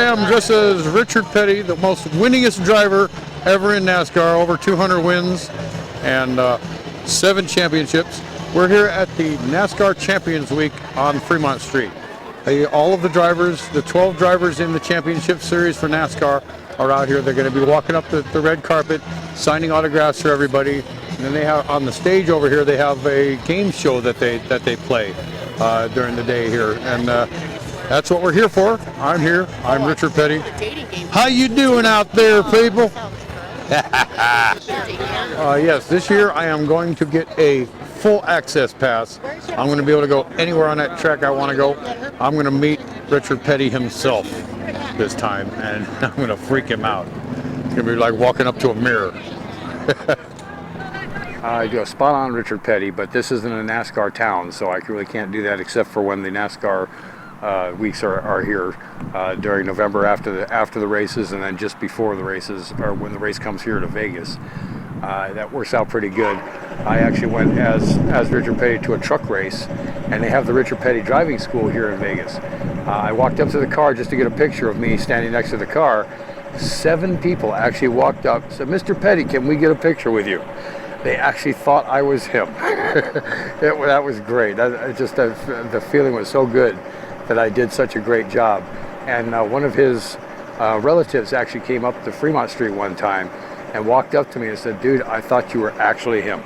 am dressed as Richard Petty, the most winningest driver ever in NASCAR, over 200 wins and 7 championships. We're here at the NASCAR Champions Week on Fremont Street. All of the drivers, the 12 drivers in the championship series for NASCAR are out here. They're going to be walking up the red carpet, signing autographs for everybody. And then they have on the stage over here, they have a game show that they play during the day here. And that's what we're here for. I'm here. I'm Richard Petty. How you doing out there, people? Yes, this year I am going to get a full access pass. I'm going to be able to go anywhere on that track I want to go. I'm going to meet Richard Petty himself this time, and I'm going to freak him out. It's going to be like walking up to a mirror. I do a spot on Richard Petty, but this isn't a NASCAR town, so I really can't do that except for when the NASCAR weeks are here during November after the races, and then just before the races, or when the race comes here to Vegas. That works out pretty good. I actually went as Richard Petty to a truck race, and they have the Richard Petty driving school here in Vegas. I walked up to the car just to get a picture of me standing next to the car. 7 people actually walked up and said, "Mr. Petty, can we get a picture with you?" They actually thought I was him. That was great. The feeling was so good that I did such a great job. And one of his relatives actually came up to Fremont Street one time and walked up to me and said, "Dude, I thought you were actually him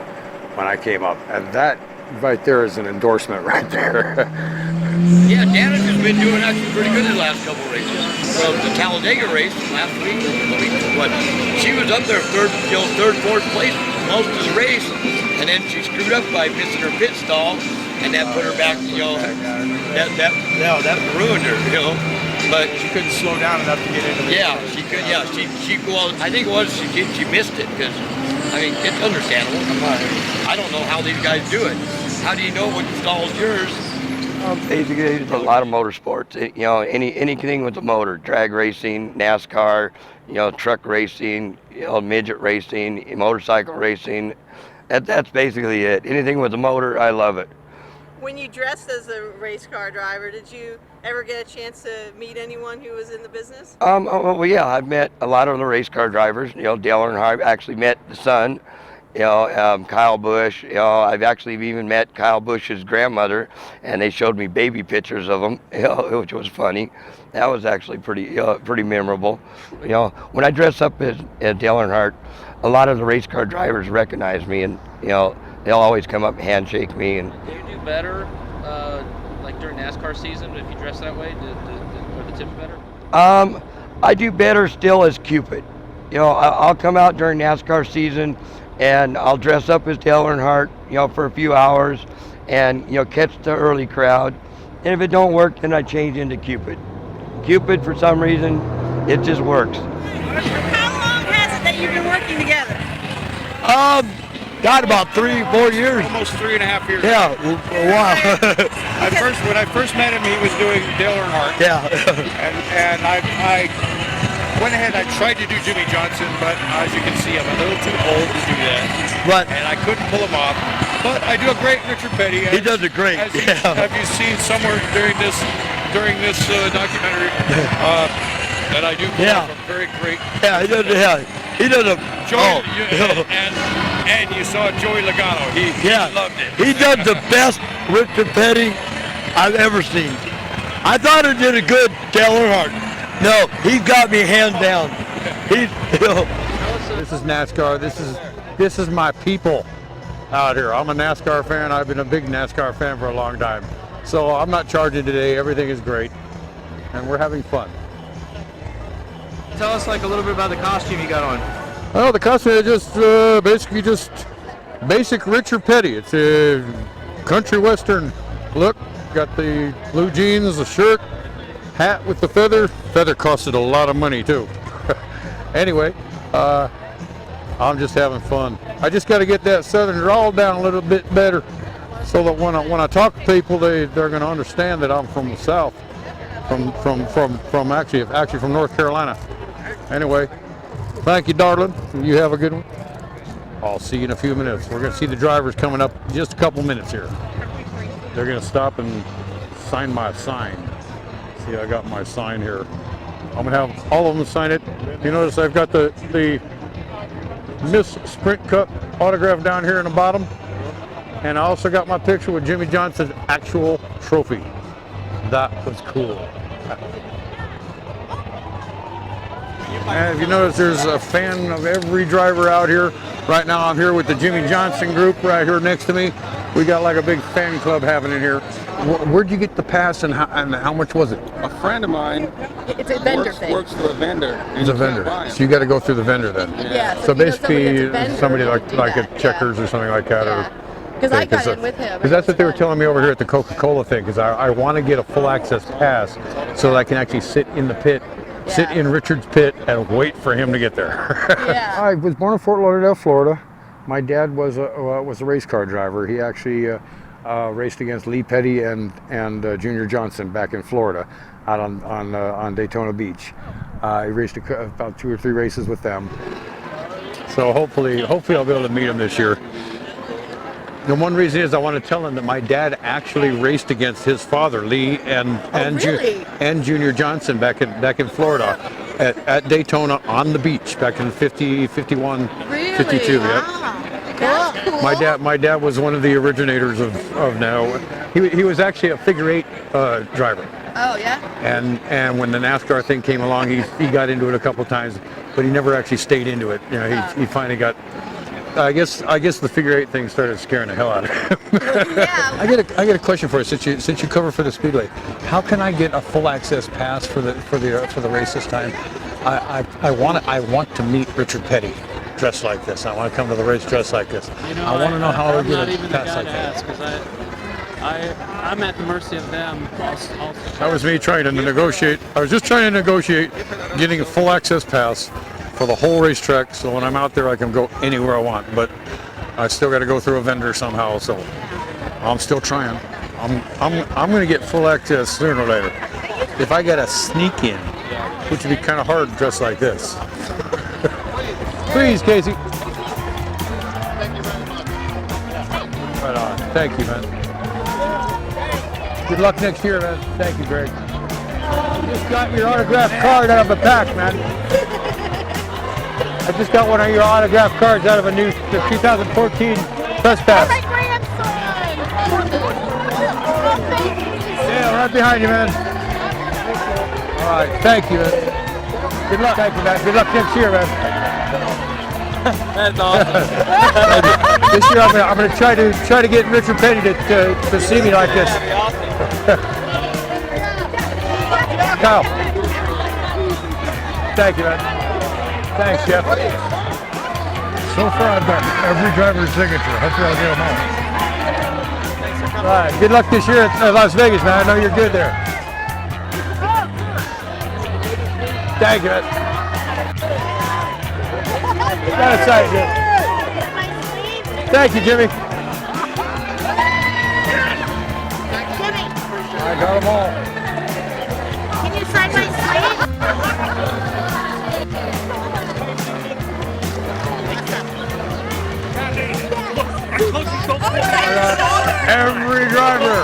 when I came up." And that right there is an endorsement right there. Yeah, Janice has been doing actually pretty good in the last couple of races. Well, the Talladega race last week, she was up there third, fourth place most of the race, and then she screwed up by missing her pit stall, and that put her back, that ruined her, But she couldn't slow down enough to get into the race. She could. Yeah, well, I think it was she missed it because, I mean, it's understandable. I don't know how these guys do it. How do you know what stall's yours? Basically, a lot of motorsports. Anything with the motor, drag racing, NASCAR, truck racing, midget racing, motorcycle racing. That's basically it. Anything with the motor, I love it. When you dressed as a race car driver, did you ever get a chance to meet anyone who was in the business? Well, yeah, I've met a lot of the race car drivers. Dale Earnhardt. I've actually met the son. Kyle Busch. I've actually even met Kyle Busch's grandmother, and they showed me baby pictures of them, which was funny. That was actually pretty memorable. When I dress up as Dale Earnhardt, a lot of the race car drivers recognize me, and they'll always come up and handshake me. And do you do better, like during NASCAR season, if you dress that way? Are the tips better? I do better still as Cupid. I'll come out during NASCAR season, and I'll dress up as Dale Earnhardt, for a few hours, and catch the early crowd. And if it don't work, then I change into Cupid. Cupid, for some reason, it just works. How long has it that you've been working together? Got about 3-4 years. Almost 3.5 years. Yeah, a while. When I first met him, he was doing Dale Earnhardt. Yeah. and I went ahead, I tried to do Jimmy Johnson, but as you can see, I'm a little too old to do that. Right. And I couldn't pull him off. But I do a great Richard Petty. He does it great. Have you seen somewhere during this documentary that I do pull off a very great? Yeah, he does. Yeah, he does a. And you saw Joey Logano. He loved it. He does the best Richard Petty I've ever seen. I thought he did a good Dale Earnhardt. No, he's got me hands down. This is NASCAR. This is my people out here. I'm a NASCAR fan. I've been a big NASCAR fan for a long time. So I'm not charging today. Everything is great, and we're having fun. Tell us a little bit about the costume you got on. Oh, the costume is just basically just basic Richard Petty. It's a country western look. Got the blue jeans, the shirt, hat with the feather. Feather costed a lot of money too. Anyway, I'm just having fun. I just got to get that southern drawl down a little bit better, so that when I talk to people, they're going to understand that I'm from the South, actually from North Carolina. Anyway, thank you, darling. You have a good one. I'll see you in a few minutes. We're going to see the drivers coming up in just a couple minutes here. They're going to stop and sign my sign. See, I got my sign here. I'm gonna have all of them sign it. You notice I've got the Miss Sprint Cup autograph down here in the bottom. And I also got my picture with Jimmy Johnson's actual trophy. That was cool. And if you notice, there's a fan of every driver out here. Right now I'm here with the Jimmy Johnson group right here next to me. We got like a big fan club happening here. Where'd you get the pass and how much was it? A friend of mine It's a vendor thing. works for a vendor. It's a vendor. So you got to go through the vendor then. Yeah. So basically, vendor, somebody he'll like do like that, a Checkers or something like that, Yeah. or Because I got in with him. because that's what they were telling me over here at the Coca-Cola thing. Because I want to get a full access pass so that I can actually sit in the pit, sit in Richard's pit, and wait for him to get there. Yeah. I was born in Fort Lauderdale, Florida. My dad was a race car driver. He actually raced against Lee Petty and Junior Johnson back in Florida, out on Daytona Beach. He raced about 2 or 3 races with them. So hopefully I'll be able to meet him this year. The one reason is I want to tell him that my dad actually raced against his father, Lee, and Junior Johnson back in Florida at Daytona on the beach back in 50, 51, Really? 52. Wow. Yep. That's cool. My dad was one of the originators of now. He was actually a figure 8 driver. Oh, yeah? And when the NASCAR thing came along, he got into it a couple times, but he never actually stayed into it. You know, he finally got. I guess the figure 8 thing started scaring the hell out of him. Yeah. I get a question for you since you cover for the Speedway. How can I get a full access pass for the race this time? I want to meet Richard Petty dressed like this. I want to come to the race dressed like this. You know, I want to know how I I'm get not a even the pass guy like to that. ask, 'cause I'm at the mercy of them. That was me trying to negotiate. I was just trying to negotiate getting a full access pass for the whole racetrack, so when I'm out there I can go anywhere I want. But I still got to go through a vendor somehow, so I'm still trying. I'm going to get full access sooner or later. If I got to sneak in, which would be kind of hard dressed like this. Please, Casey. Right on. Thank you, man. Good luck next year, man. Thank you, Greg. You just got your autographed card out of a pack, man. I just got one of your autographed cards out of the 2014 press pass. My grandson! Yeah, right behind you, man. All right, thank you, man. Good luck. Thank you, man. Good luck next year, man. That's awesome. This year, I'm going to try to get Richard Petty to see me like this. That'd be awesome. Kyle. Thank you, man. Thanks, Jeff. So far, I've got every driver's signature. Hopefully, I'll get them all. All right. Good luck this year at Las Vegas, man. I know you're good there. Thank you, man. Got a sight, Jim. Thank you, Jimmy. I got them all. Can you sign my sleeve? Every driver.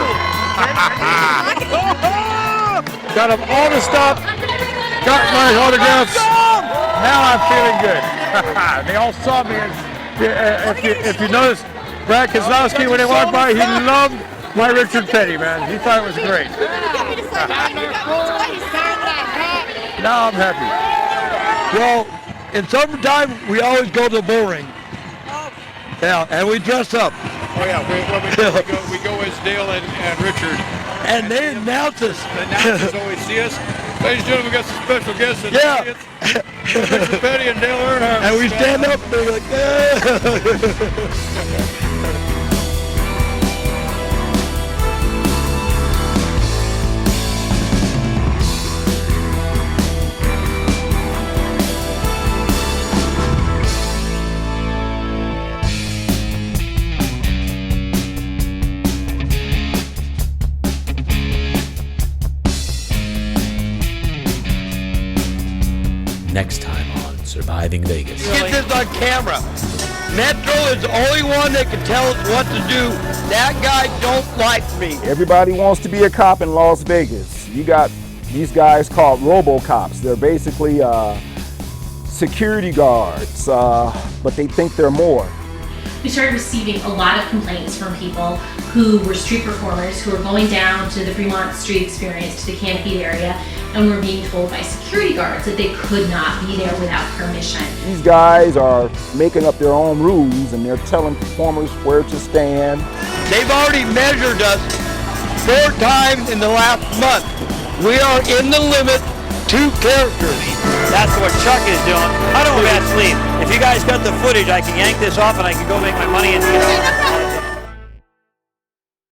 Got them all to stop. Got my autographs. Now I'm feeling good. They all saw me. If you notice, Brad Keselowski, when he walked by, he loved my Richard Petty, man. He thought it was great. Now I'm happy. Well, in summertime, we always go to the bull ring. Yeah, and we dress up. Oh yeah, we go as Dale and Richard. And they announce us. The announcers always see us. Ladies and gentlemen, we got some special guests in the Yeah. audience. Richard Petty and Dale Earnhardt. And we stand up and we're like, yeah. Next time on Surviving Vegas. Get this on camera. Metro is the only one that can tell us what to do. That guy don't like me. Everybody wants to be a cop in Las Vegas. You got These guys called RoboCops. They're basically security guards, but they think they're more. We started receiving a lot of complaints from people who were street performers who were going down to the Fremont Street experience, to the Canopy area, and were being told by security guards that they could not be there without permission. These guys are making up their own rules, and they're telling performers where to stand. They've already measured us 4 times in the last month. We are in the limit, 2 characters. That's what Chuck is doing. I don't want to sleep. If you guys got the footage, I can yank this off and I can go make my money and get out.